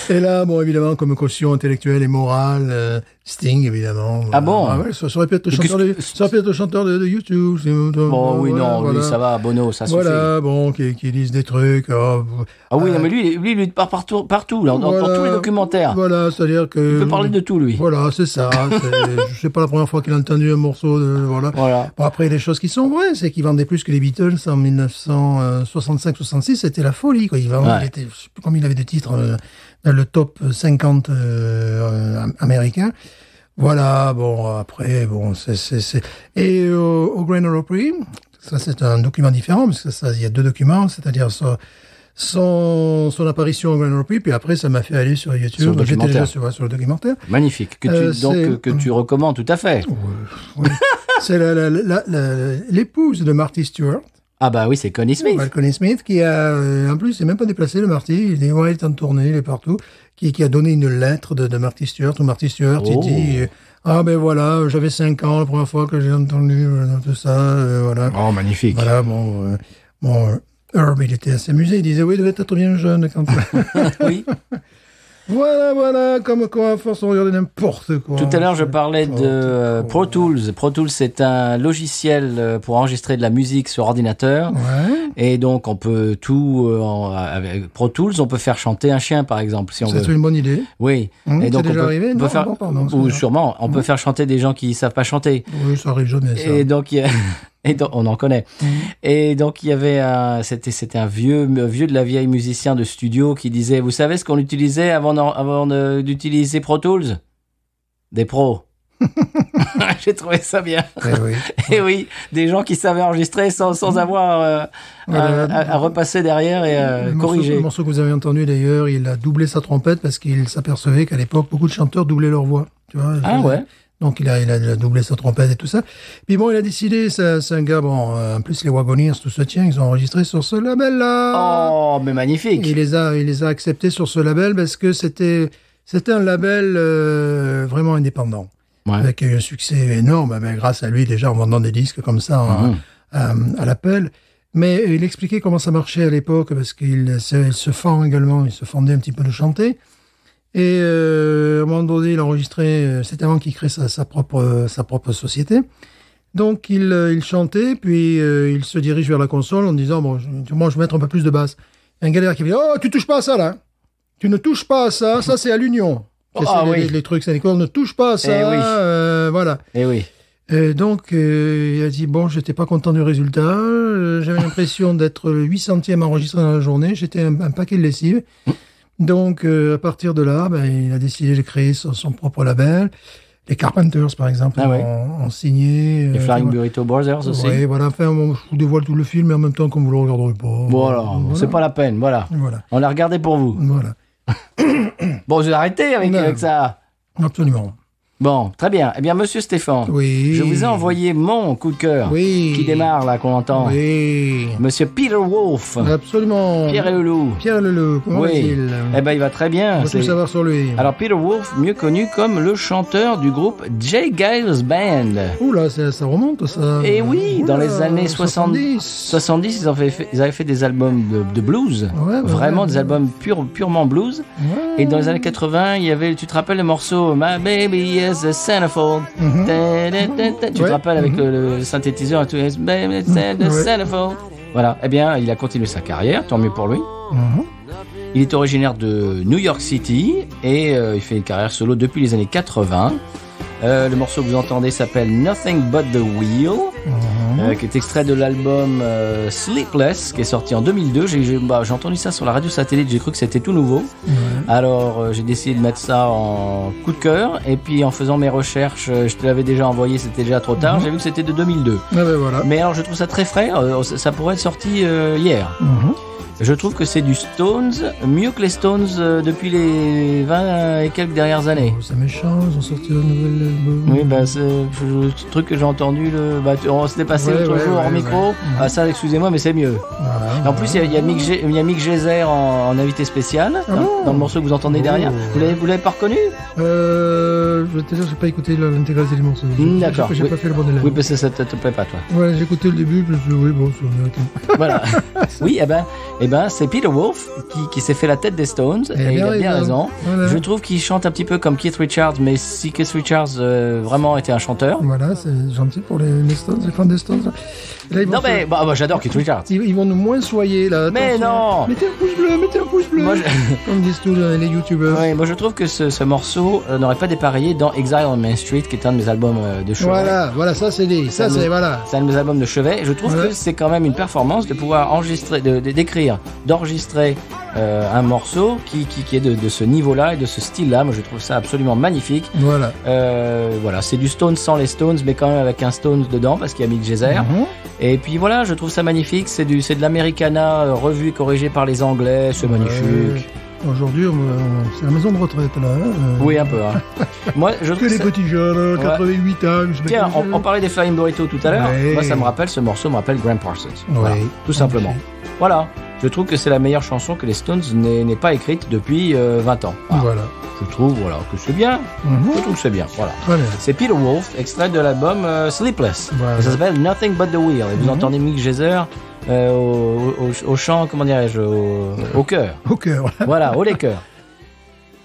Et là, bon, évidemment, comme caution intellectuelle et morale, Sting, évidemment. Ah bon? Ah ouais, ça aurait pu être le chanteur de YouTube. Bon, oui, non, voilà. Lui, ça va, Bono, ça suffit. Voilà, bon, qui disent des trucs. Ah oui, non, mais lui, il part partout, là, dans tous les documentaires. Voilà, c'est-à-dire que... Il peut parler de tout, lui. Voilà, c'est ça. Je sais pas la première fois qu'il a entendu un morceau de... Voilà. Bon, après, les choses qui sont vraies, c'est qu'il vendait plus que les Beatles en 1965-66. C'était la folie, quoi. Il était, je sais plus combien il avait de titres... dans le top 50 américain. Voilà, bon, après, bon, c'est... Et au Grand Ole Opry, ça c'est un document différent, parce que ça, il y a deux documents, c'est-à-dire son apparition au Grand Ole Opry, puis après, ça m'a fait aller sur YouTube. J'étais déjà sur le documentaire. Magnifique, que tu recommandes tout à fait. Oui. C'est l'épouse de Marty Stewart. Ah bah oui, c'est Connie Smith. Connie Smith qui a, en plus, il s'est même pas déplacé, le Marty. Il dit, ouais, il est en tournée, il est partout. Qui a donné une lettre de Marty Stewart, où Marty Stewart, il dit, ah ben voilà, j'avais 5 ans la première fois que j'ai entendu tout ça, voilà. Oh, magnifique. Voilà, bon, Herb, il était assez amusé, il disait, oui, il devait être bien jeune quand Oui. Voilà, comme quoi, à force, on regarde n'importe quoi. Tout à l'heure, je parlais de Pro Tools. Pro Tools, c'est un logiciel pour enregistrer de la musique sur ordinateur. Ouais. Et donc, on peut avec Pro Tools, on peut faire chanter un chien, par exemple, si on veut. C'est une bonne idée. Oui. Et donc, c'est déjà arrivé? Non, ou sûrement, on peut faire chanter des gens qui savent pas chanter. Oui, ça arrive jamais, ça. Et donc, on en connaît. Et donc, il y avait c'était un vieux de la vieille musicien de studio qui disait, vous savez ce qu'on utilisait avant d'utiliser Pro Tools? Des pros. J'ai trouvé ça bien. Et oui, des gens qui savaient enregistrer sans avoir à repasser derrière et corriger. Le morceau que vous avez entendu d'ailleurs, il a doublé sa trompette parce qu'il s'apercevait qu'à l'époque, beaucoup de chanteurs doublaient leur voix. Tu vois, ouais. Donc il a doublé sa trompette et tout ça. Puis bon, il a décidé, c'est un gars, bon, en plus les Wagoneers, tout ça tient, ils ont enregistré sur ce label-là. Oh, mais magnifique. Il les a acceptés sur ce label parce que c'était C'était un label vraiment indépendant, avec un succès énorme, grâce à lui déjà en vendant des disques comme ça à l'appel. Mais il expliquait comment ça marchait à l'époque, parce qu'il se fend également, il se fendait un petit peu de chanter. Et à un moment donné, il enregistrait, c'était avant qu'il crée sa propre société. Donc il chantait, puis il se dirige vers la console en disant, bon, moi je vais mettre un peu plus de basse. Il y a un galère qui dit, oh, tu touches pas à ça là. Tu ne touches pas à ça, ça c'est à l'union. Les trucs, c'est ne touche pas à ça, voilà. Et oui. Donc, il a dit, bon, j'étais pas content du résultat, j'avais l'impression d'être le 800e enregistré dans la journée, j'étais un paquet de lessive. Donc, à partir de là, il a décidé de créer son propre label. Les Carpenters, par exemple, ont signé. Les Flying Burrito Brothers aussi. Oui, voilà, enfin, je vous dévoile tout le film, mais en même temps, comme vous le regarderez pas. Voilà, c'est pas la peine, voilà. On l'a regardé pour vous. Voilà. Bon, je vais arrêter avec ça. Absolument. Bon, très bien. Eh bien, monsieur Stéphane, je vous ai envoyé mon coup de cœur qui démarre, là, qu'on entend. Oui. Monsieur Peter Wolf. Absolument. Pierre et le loup. Comment va-t-il? Eh ben, il va très bien. On va tout savoir sur lui. Alors, Peter Wolf, mieux connu comme le chanteur du groupe J. Geils Band. Oula, ça remonte, ça. Et oui, dans les années 70, ils avaient fait des albums de blues. Vraiment des albums purement blues. Et dans les années 80, il y avait, tu te rappelles le morceau My Baby is a Centerfold. Tu te rappelles avec le synthétiseur et tout. Baby is a Centerfold. Voilà. Eh bien, il a continué sa carrière, tant mieux pour lui. Il est originaire de New York City et il fait une carrière solo depuis les années 80. Le morceau que vous entendez s'appelle Nothing But The Wheel, qui est extrait de l'album Sleepless, qui est sorti en 2002. J'ai entendu ça sur la radio satellite, j'ai cru que c'était tout nouveau. Alors j'ai décidé de mettre ça en coup de cœur, et puis en faisant mes recherches, je te l'avais déjà envoyé, c'était déjà trop tard, j'ai vu que c'était de 2002. Voilà. Mais alors je trouve ça très frais, ça pourrait être sorti hier. Je trouve que c'est du Stones, mieux que les Stones depuis les 20 et quelques dernières années. C'est méchant, ils ont sorti un nouvel album. Oui, c'est le truc que j'ai entendu, on s'était passé l'autre jour en micro. Ah, ça, excusez-moi, mais c'est mieux. Et en plus, il y a Mick Geyser en invité spécial, dans le morceau que vous entendez derrière. Vous l'avez pas reconnu? J'ai pas écouté l'intégralité du morceau. D'accord. J'ai pas fait le bon élève. Oui, parce que ça te plaît pas, toi. Ouais, j'ai écouté le début, puis je me suis dit, oui, bon, c'est américain. Voilà. Oui, eh ben, c'est Peter Wolf qui s'est fait la tête des Stones, et il a bien raison. Voilà. Je trouve qu'il chante un petit peu comme Keith Richards, mais si Keith Richards vraiment était un chanteur. Voilà, c'est gentil pour les Stones, les fans des Stones. Là, mais j'adore Keith Richards. Ils vont nous moins soyer, là. Mais non. Mettez un pouce bleu. Comme disent tous les youtubeurs. Oui, moi je trouve que ce morceau n'aurait pas dépareillé dans Exile on Main Street, qui est un de mes albums de chevet. Voilà, ça c'est dit. C'est un de mes albums de chevet. Je trouve que c'est quand même une performance de pouvoir enregistrer, d'enregistrer un morceau qui est de ce niveau-là et de ce style-là. Moi je trouve ça absolument magnifique. Voilà. C'est du Stones sans les Stones, mais quand même avec un Stones dedans, parce qu'il y a Mick Geyser. Et puis voilà, je trouve ça magnifique. C'est de l'Americana revu et corrigé par les Anglais. C'est magnifique. Aujourd'hui, c'est la maison de retraite, là. Oui, un peu. Moi, je trouve que les petits jeunes, 88 ans. Tiens, on parlait des Flying Burrito tout à l'heure. Moi, ce morceau me rappelle Graham Parsons. Voilà, tout simplement. Voilà. Je trouve que c'est la meilleure chanson que les Stones n'aient pas écrite depuis 20 ans. Voilà. Je trouve que c'est bien. Je trouve que c'est bien. Voilà. C'est Peter Wolf, extrait de l'album Sleepless. Voilà. Ça s'appelle Nothing But The Wheel. Et vous entendez Mick Geyser au chant, comment dirais-je, au cœur. Au cœur. Voilà, au les cœurs.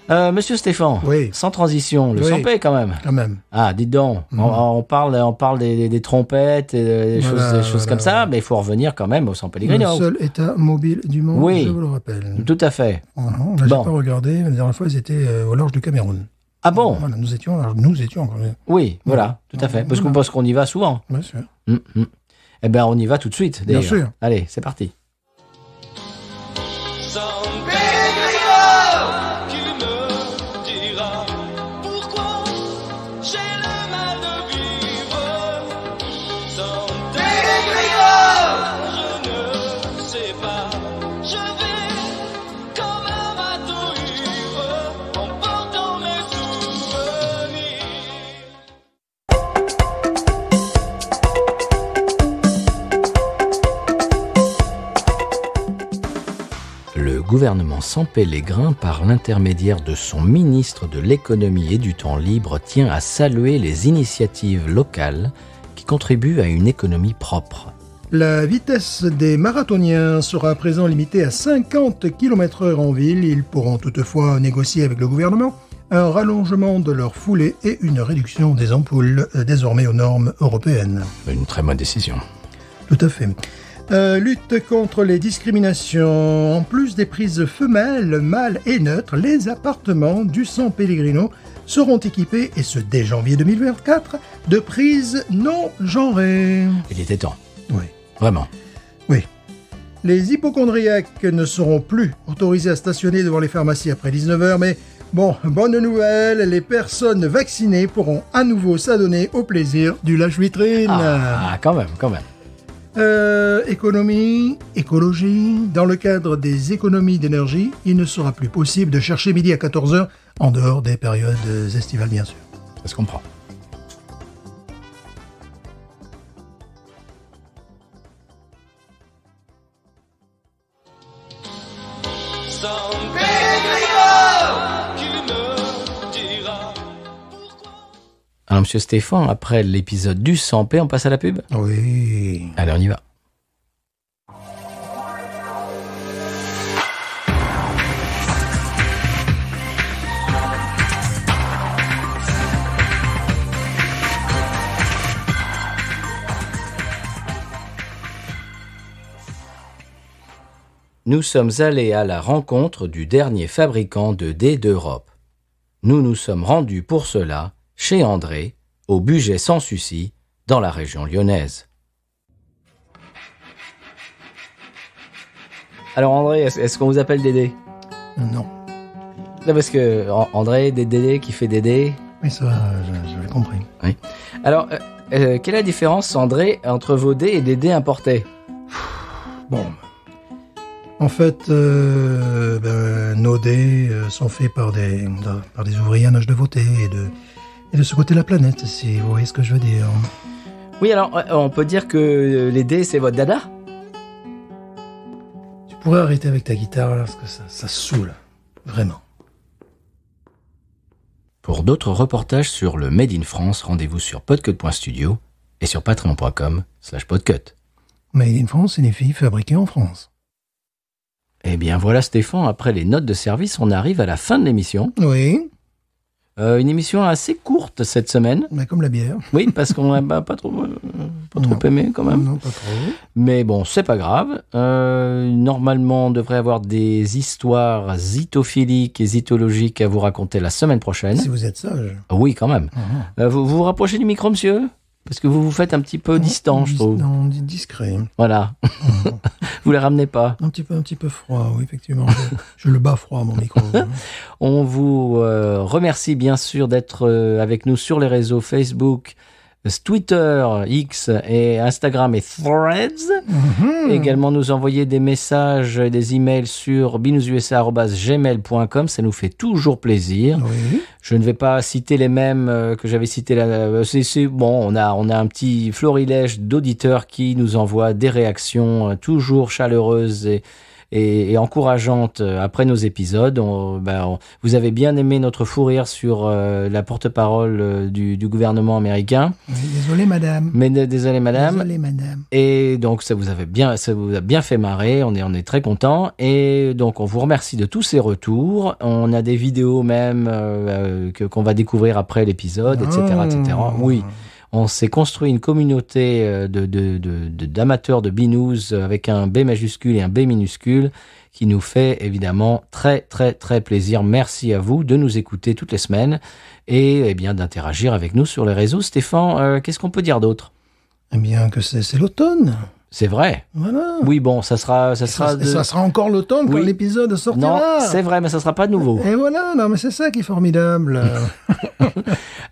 Monsieur Stéphane, sans transition, le Sampé quand même. Ah, dites donc, on parle des trompettes et des choses comme ça, mais il faut revenir quand même au San Pellegrino. Le seul état mobile du monde, je vous le rappelle. Tout à fait. J'ai pas regardé, la dernière fois ils étaient au large du Cameroun. Ah bon? Voilà, nous étions quand même. Oui, voilà, tout à fait, parce qu'on y va souvent. Bien sûr. Eh bien, on y va tout de suite, d'ailleurs. Bien sûr. Allez, c'est parti. gouvernement Saint-Pélégrin, par l'intermédiaire de son ministre de l'économie et du temps libre, tient à saluer les initiatives locales qui contribuent à une économie propre. La vitesse des marathoniens sera à présent limitée à 50 km/h en ville. Ils pourront toutefois négocier avec le gouvernement un rallongement de leur foulée et une réduction des ampoules, désormais aux normes européennes. Une très bonne décision. Tout à fait. Lutte contre les discriminations. En plus des prises femelles, mâles et neutres, les appartements du San Pellegrino seront équipés, et ce dès janvier 2024, de prises non genrées. Il était temps. Oui. Vraiment. Oui. Les hypocondriaques ne seront plus autorisés à stationner devant les pharmacies après 19h, mais bon, bonne nouvelle, les personnes vaccinées pourront à nouveau s'adonner au plaisir du lâche-vitrine. Quand même. Économie, écologie. Dans le cadre des économies d'énergie, il ne sera plus possible de chercher midi à 14h en dehors des périodes estivales, bien sûr. Ça se comprend. Alors, monsieur Stéphane, après l'épisode du 100p, on passe à la pub ? Oui. Allez, on y va. Nous sommes allés à la rencontre du dernier fabricant de dés d'Europe. Nous nous sommes rendus pour cela chez André, au Bugey sans Sucy, dans la région lyonnaise. Alors André, est-ce qu'on vous appelle Dédé ? Non. Non, parce que André, Dédé qui fait Dédé. Oui, ça, j'avais compris. Oui. Alors, quelle est la différence, André, entre vos dés et des dés importés ? Bon. En fait, nos dés sont faits par des ouvriers en âge de voter et de ce côté de la planète, si vous voyez ce que je veux dire. Oui, alors, on peut dire que les dés, c'est votre dada ? Tu pourrais arrêter avec ta guitare, là, parce que ça saoule. Vraiment. Pour d'autres reportages sur le Made in France, rendez-vous sur podcut.studio et sur patreon.com/podcut. Made in France signifie fabriqué en France. Eh bien voilà Stéphane, après les notes de service, on arrive à la fin de l'émission. Oui. Une émission assez courte cette semaine. Mais comme la bière. Oui, parce qu'on n'a pas trop aimé quand même. Non, pas trop. Mais bon, c'est pas grave. Normalement, on devrait avoir des histoires zytophiliques et zytologiques à vous raconter la semaine prochaine. Si vous êtes sage. Oui, quand même. Vous vous rapprochez du micro, monsieur ? Parce que vous vous faites un petit peu distant, je trouve. Non, discret. Voilà. Vous les ramenez pas. Un petit peu froid, oui, effectivement. Je le bats froid, mon micro. On vous remercie bien sûr d'être avec nous sur les réseaux Facebook, Twitter, X et Instagram et Threads. Également nous envoyer des messages et des emails sur binoususa@gmail.com. Ça nous fait toujours plaisir. Oui. Je ne vais pas citer les mêmes que j'avais cités là. C'est bon, on a un petit florilège d'auditeurs qui nous envoient des réactions toujours chaleureuses et encourageantes après nos épisodes. Vous avez bien aimé notre fou rire sur la porte-parole du gouvernement américain. Oui, désolé, madame. Mais désolé, madame. Désolé, madame. Et donc ça vous a bien fait marrer. On est très contents. Et donc on vous remercie de tous ces retours. On a des vidéos même qu'on va découvrir après l'épisode, etc., etc. Oui. On s'est construit une communauté d'amateurs de binous avec un B majuscule et un B minuscule qui nous fait évidemment très, très, très plaisir. Merci à vous de nous écouter toutes les semaines et bien d'interagir avec nous sur les réseaux. Stéphane, qu'est-ce qu'on peut dire d'autre ? Eh bien, que c'est l'automne. C'est vrai. Voilà. Oui, bon, ça sera encore l'automne quand Oui. l'épisode sortira. Non, c'est vrai, mais ça sera pas nouveau. Et voilà, non, mais c'est ça qui est formidable.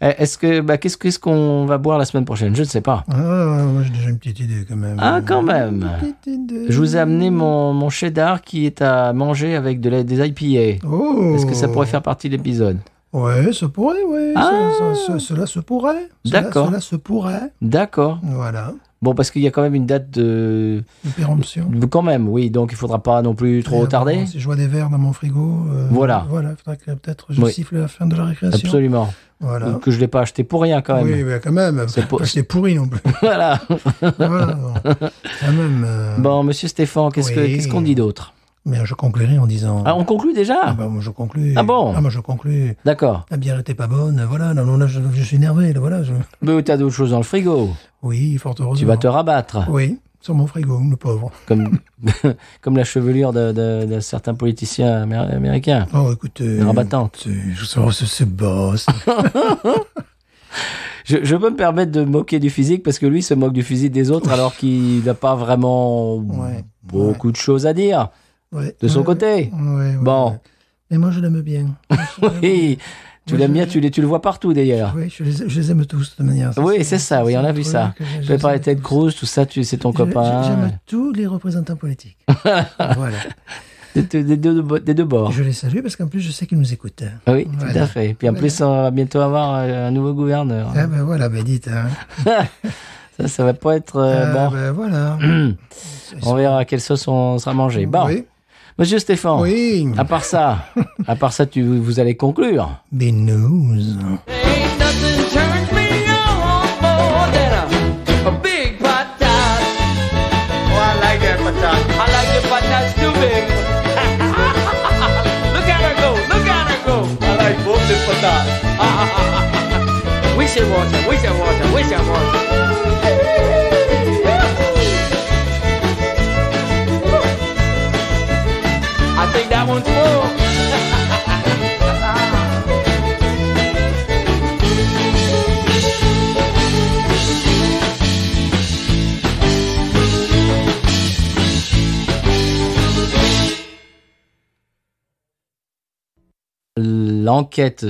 Qu'est-ce qu'on va boire la semaine prochaine ? Je ne sais pas. Moi, j'ai déjà une petite idée quand même. Ah, quand même. Une petite idée. Je vous ai amené mon cheddar qui est à manger avec des IPA. Oh. Est-ce que ça pourrait faire partie de l'épisode ? Ouais, ça pourrait, ouais. Ah. Cela se pourrait. D'accord. Cela se pourrait. D'accord. Voilà. Bon, parce qu'il y a quand même une date de... De péremption. Quand même, oui. Donc, il faudra pas non plus trop tarder. Si je vois des verres dans mon frigo, Voilà. Voilà, il faudra que peut-être je siffle la fin de la récréation. Absolument. Voilà. Que je l'ai pas acheté pour rien, quand même. Oui, mais quand même. C'est Pas acheté pourri non plus. Voilà. Voilà, bon. Quand même. Bon, monsieur Stéphane, qu'est-ce qu'on dit d'autre? Mais je conclurai en disant... Ah, on conclut déjà? Ah bah, moi, je conclus. Ah bon? Ah, moi, je conclus. D'accord. La bière était pas bonne. Voilà, non, là, je suis énervé. Là, voilà, Mais t'as d'autres choses dans le frigo. Oui, fort heureusement. Tu vas te rabattre. Oui, sur mon frigo, le pauvre. Comme la chevelure de certains politiciens américains. Oh, écoutez... Rabattante. C'est boss. Je peux me permettre de me moquer du physique parce que lui se moque du physique des autres alors qu'il n'a pas vraiment beaucoup de choses à dire de son côté. Bon. Mais moi, je l'aime bien. Oui, tu l'aimes bien, tu le vois partout d'ailleurs. Oui, je les aime tous de toute manière. Oui, c'est ça, oui, on a vu ça. Je vais parler Ted Cruz, tout ça, c'est ton copain. J'aime tous les représentants politiques. Voilà. Des deux bords. Je les salue parce qu'en plus, je sais qu'ils nous écoutent. Oui, tout à fait. Puis en plus, on va bientôt avoir un nouveau gouverneur. Ah ben voilà, ben dites. Hein. ça va pas être bon. Ben voilà. On verra à quelle sauce on sera mangé. Bon. Oui. Monsieur Stéphane, oui. à part ça, vous allez conclure. Des news. Ain't nothing turns me on more than a big patat. Oh, I like that patat. I like the patats too big. Look at her go, look at her go. I like both the patats. We should watch her, we should watch her, we should watch her. I think that one's full. L'enquête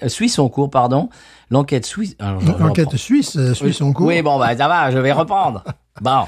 suit son cours, pardon. L'enquête suit. L'enquête suisse suit son cours. Oui, bon, bah, ça va, je vais reprendre. Bon.